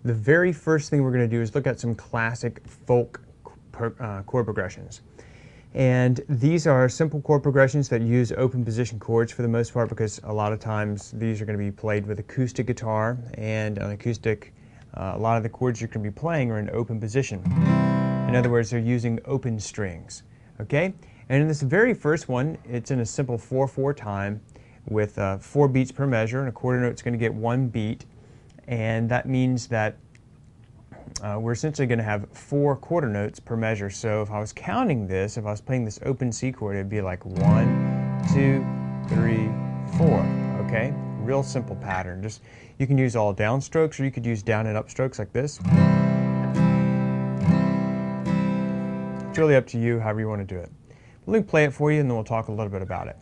the very first thing we're going to do is look at some classic folk chord progressions. And these are simple chord progressions that use open position chords for the most part, because a lot of times these are going to be played with acoustic guitar, and on acoustic a lot of the chords you're going to be playing are in open position. In other words, they're using open strings. Okay? And in this very first one, it's in a simple 4/4 time with 4 beats per measure, and a quarter note's going to get 1 beat, and that means that we're essentially going to have 4 quarter notes per measure. So if I was counting this, if I was playing this open C chord, it'd be like 1, 2, 3, 4. Okay? Real simple pattern. Just you can use all downstrokes, or you could use down and up strokes like this. It's really up to you, however you want to do it. Let me play it for you, and then we'll talk a little bit about it.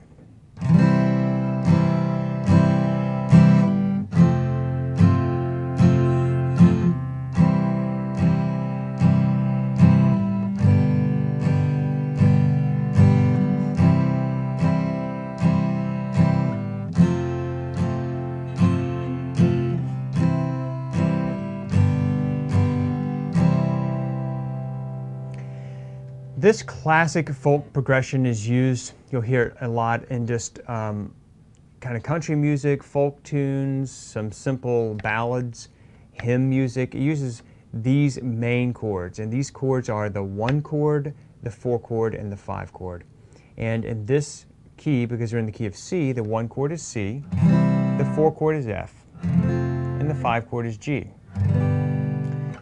This classic folk progression is used, you'll hear it a lot in just kind of country music, folk tunes, some simple ballads, hymn music. It uses these main chords, and these chords are the 1 chord, the 4 chord, and the 5 chord. And in this key, because we're in the key of C, the 1 chord is C, the 4 chord is F, and the 5 chord is G.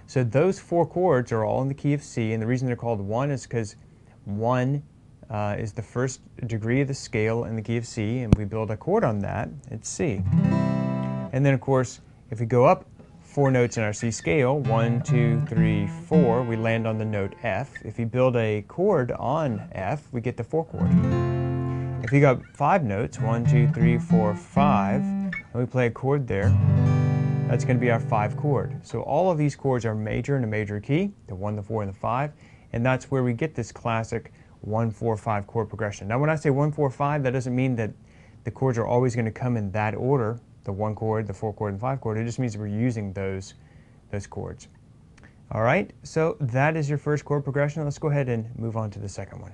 So those 4 chords are all in the key of C, and the reason they're called 1 is because 1 is the first degree of the scale in the key of C, and we build a chord on that, it's C. And then of course, if we go up 4 notes in our C scale, 1, 2, 3, 4, we land on the note F. If you build a chord on F, we get the 4 chord. If you got 5 notes, 1, 2, 3, 4, 5, and we play a chord there, that's going to be our 5 chord. So all of these chords are major in a major key, the 1, the 4, and the 5, and that's where we get this classic 1-4-5 chord progression. Now when I say 1-4-5, that doesn't mean that the chords are always going to come in that order, the 1 chord, the 4 chord, and 5 chord. It just means we're using those chords. All right, so that is your first chord progression. Let's go ahead and move on to the second one.